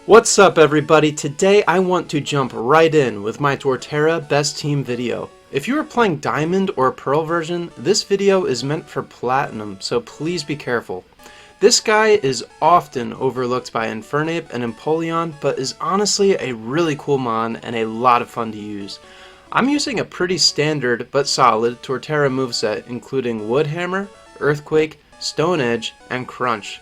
What's up everybody? Today I want to jump right in with my Torterra Best Team video. If you are playing Diamond or Pearl version, this video is meant for Platinum, so please be careful. This guy is often overlooked by Infernape and Empoleon, but is honestly a really cool mon and a lot of fun to use. I'm using a pretty standard but solid Torterra moveset including Wood Hammer, Earthquake, Stone Edge, and Crunch.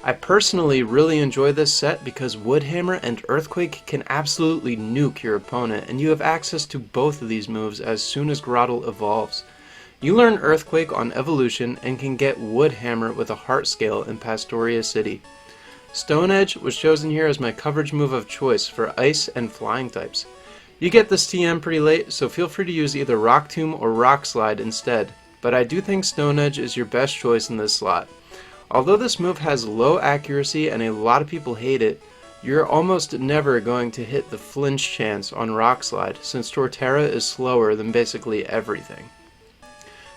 I personally really enjoy this set because Wood Hammer and Earthquake can absolutely nuke your opponent, and you have access to both of these moves as soon as Grotle evolves. You learn Earthquake on evolution and can get Wood Hammer with a Heart Scale in Pastoria City. Stone Edge was chosen here as my coverage move of choice for Ice and Flying types. You get this TM pretty late, so feel free to use either Rock Tomb or Rock Slide instead, but I do think Stone Edge is your best choice in this slot. Although this move has low accuracy and a lot of people hate it, you're almost never going to hit the flinch chance on Rock Slide since Torterra is slower than basically everything.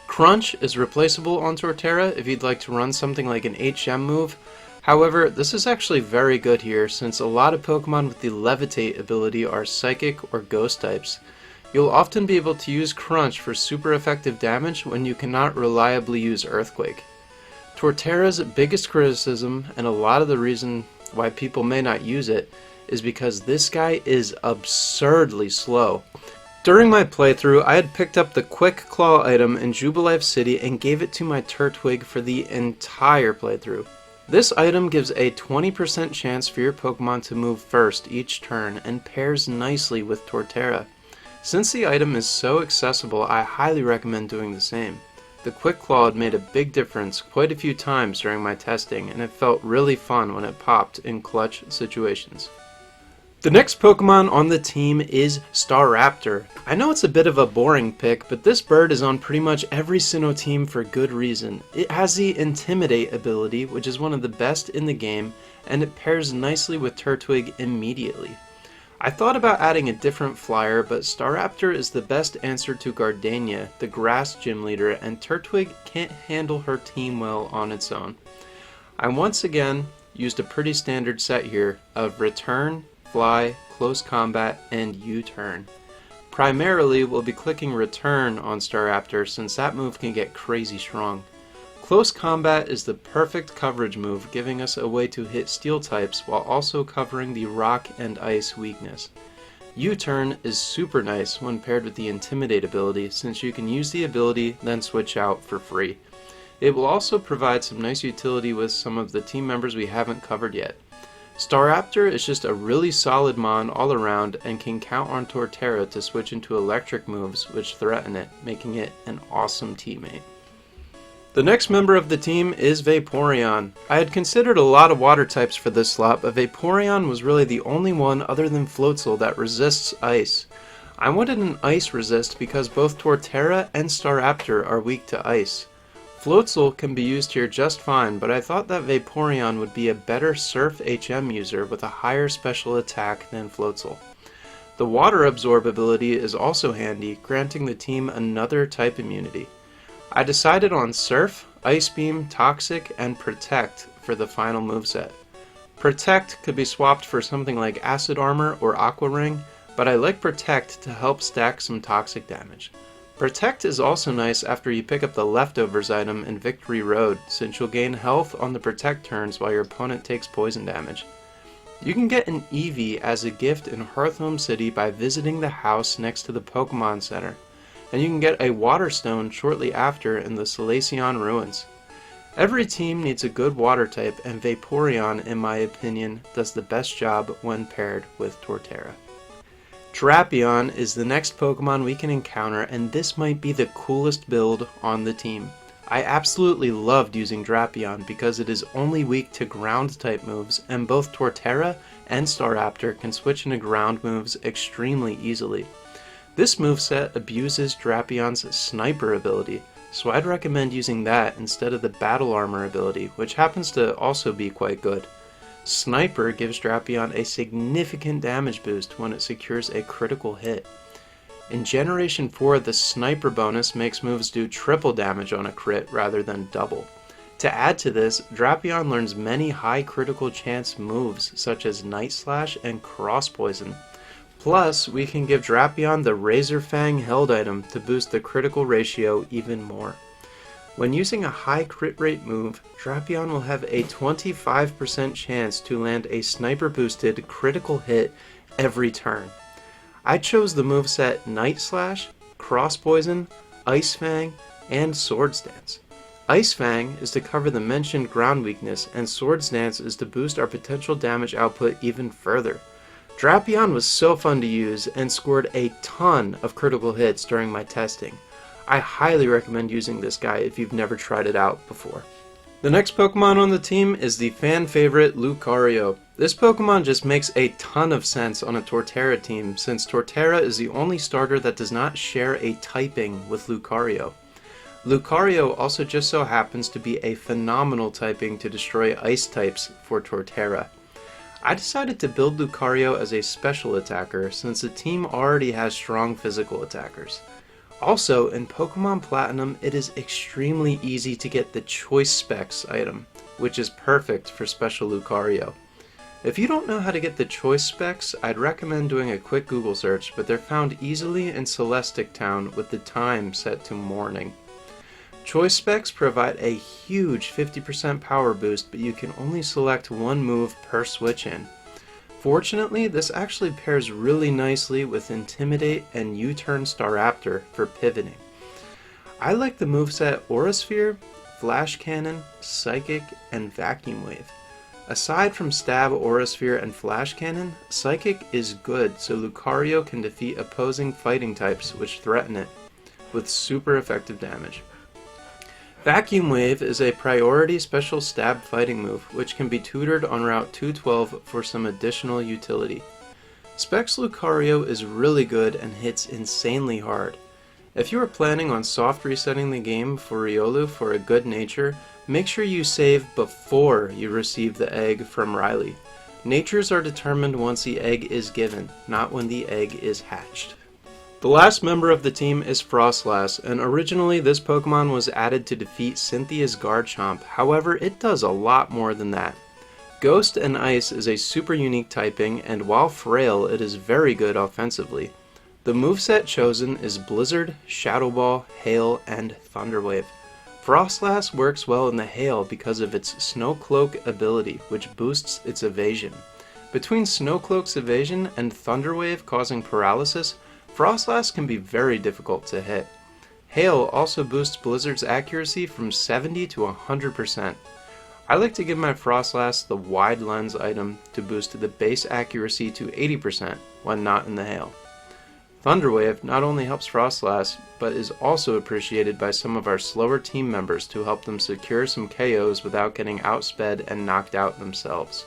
Crunch is replaceable on Torterra if you'd like to run something like an HM move. However, this is actually very good here since a lot of Pokemon with the Levitate ability are Psychic or Ghost types. You'll often be able to use Crunch for super effective damage when you cannot reliably use Earthquake. Torterra's biggest criticism, and a lot of the reason why people may not use it, is because this guy is absurdly slow. During my playthrough, I had picked up the Quick Claw item in Jubilife City and gave it to my Turtwig for the entire playthrough. This item gives a 20% chance for your Pokemon to move first each turn and pairs nicely with Torterra. Since the item is so accessible, I highly recommend doing the same. The Quick Claw had made a big difference quite a few times during my testing, and it felt really fun when it popped in clutch situations. The next Pokemon on the team is Staraptor. I know it's a bit of a boring pick, but this bird is on pretty much every Sinnoh team for good reason. It has the Intimidate ability, which is one of the best in the game, and it pairs nicely with Turtwig immediately. I thought about adding a different flyer, but Staraptor is the best answer to Gardenia, the grass gym leader, and Turtwig can't handle her team well on its own. I once again used a pretty standard set here of Return, Fly, Close Combat, and U-Turn. Primarily, we'll be clicking Return on Staraptor since that move can get crazy strong. Close Combat is the perfect coverage move, giving us a way to hit Steel types while also covering the Rock and Ice weakness. U-Turn is super nice when paired with the Intimidate ability since you can use the ability then switch out for free. It will also provide some nice utility with some of the team members we haven't covered yet. Staraptor is just a really solid mon all around and can count on Torterra to switch into electric moves which threaten it, making it an awesome teammate. The next member of the team is Vaporeon. I had considered a lot of water types for this slot, but Vaporeon was really the only one other than Floatzel that resists ice. I wanted an ice resist because both Torterra and Staraptor are weak to ice. Floatzel can be used here just fine, but I thought that Vaporeon would be a better Surf HM user with a higher special attack than Floatzel. The Water Absorb ability is also handy, granting the team another type immunity. I decided on Surf, Ice Beam, Toxic, and Protect for the final moveset. Protect could be swapped for something like Acid Armor or Aqua Ring, but I like Protect to help stack some toxic damage. Protect is also nice after you pick up the Leftovers item in Victory Road, since you'll gain health on the Protect turns while your opponent takes poison damage. You can get an Eevee as a gift in Hearthome City by visiting the house next to the Pokemon Center, and you can get a Water Stone shortly after in the Solaceon Ruins. Every team needs a good water type, and Vaporeon, in my opinion, does the best job when paired with Torterra. Drapion is the next Pokemon we can encounter, and this might be the coolest build on the team. I absolutely loved using Drapion because it is only weak to ground type moves, and both Torterra and Staraptor can switch into ground moves extremely easily. This moveset abuses Drapion's Sniper ability, so I'd recommend using that instead of the Battle Armor ability, which happens to also be quite good. Sniper gives Drapion a significant damage boost when it secures a critical hit. In Generation 4, the Sniper bonus makes moves do triple damage on a crit rather than double. To add to this, Drapion learns many high critical chance moves such as Night Slash and Cross Poison. Plus, we can give Drapion the Razor Fang held item to boost the critical ratio even more. When using a high crit rate move, Drapion will have a 25% chance to land a sniper boosted critical hit every turn. I chose the moveset Night Slash, Cross Poison, Ice Fang, and Swords Dance. Ice Fang is to cover the mentioned ground weakness, and Swords Dance is to boost our potential damage output even further. Drapion was so fun to use and scored a ton of critical hits during my testing. I highly recommend using this guy if you've never tried it out before. The next Pokemon on the team is the fan favorite Lucario. This Pokemon just makes a ton of sense on a Torterra team since Torterra is the only starter that does not share a typing with Lucario. Lucario also just so happens to be a phenomenal typing to destroy ice types for Torterra. I decided to build Lucario as a special attacker since the team already has strong physical attackers. Also, in Pokemon Platinum, it is extremely easy to get the Choice Specs item, which is perfect for Special Lucario. If you don't know how to get the Choice Specs, I'd recommend doing a quick Google search, but they're found easily in Celestic Town with the time set to morning. Choice Specs provide a huge 50% power boost, but you can only select one move per switch in. Fortunately, this actually pairs really nicely with Intimidate and U-Turn Staraptor for pivoting. I like the moveset Aura Sphere, Flash Cannon, Psychic, and Vacuum Wave. Aside from Stab, Aura Sphere, and Flash Cannon, Psychic is good so Lucario can defeat opposing fighting types which threaten it, with super effective damage. Vacuum Wave is a priority special stab fighting move, which can be tutored on Route 212 for some additional utility. Specs Lucario is really good and hits insanely hard. If you are planning on soft resetting the game for Riolu for a good nature, make sure you save before you receive the egg from Riley. Natures are determined once the egg is given, not when the egg is hatched. The last member of the team is Froslass, and originally this Pokemon was added to defeat Cynthia's Garchomp, however it does a lot more than that. Ghost and Ice is a super unique typing, and while frail it is very good offensively. The moveset chosen is Blizzard, Shadow Ball, Hail, and Thunder Wave. Froslass works well in the Hail because of its Snow Cloak ability, which boosts its evasion. Between Snow Cloak's evasion and Thunder Wave causing paralysis, Froslass can be very difficult to hit. Hail also boosts Blizzard's accuracy from 70 to 100%. I like to give my Froslass the Wide Lens item to boost the base accuracy to 80% when not in the Hail. Thunder Wave not only helps Froslass, but is also appreciated by some of our slower team members to help them secure some KOs without getting outsped and knocked out themselves.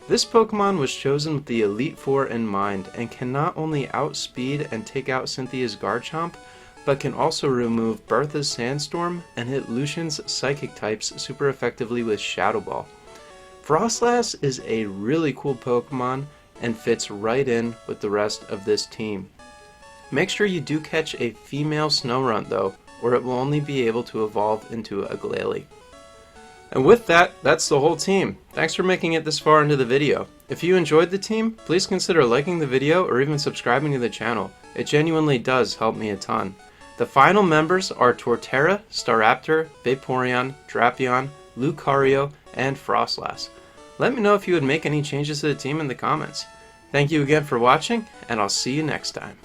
This Pokemon was chosen with the Elite Four in mind and can not only outspeed and take out Cynthia's Garchomp, but can also remove Bertha's Sandstorm and hit Lucian's Psychic types super effectively with Shadow Ball. Froslass is a really cool Pokemon and fits right in with the rest of this team. Make sure you do catch a female Snorunt though, or it will only be able to evolve into a Glalie. And with that, that's the whole team. Thanks for making it this far into the video. If you enjoyed the team, please consider liking the video or even subscribing to the channel. It genuinely does help me a ton. The final members are Torterra, Staraptor, Vaporeon, Drapion, Lucario, and Froslass. Let me know if you would make any changes to the team in the comments. Thank you again for watching, and I'll see you next time.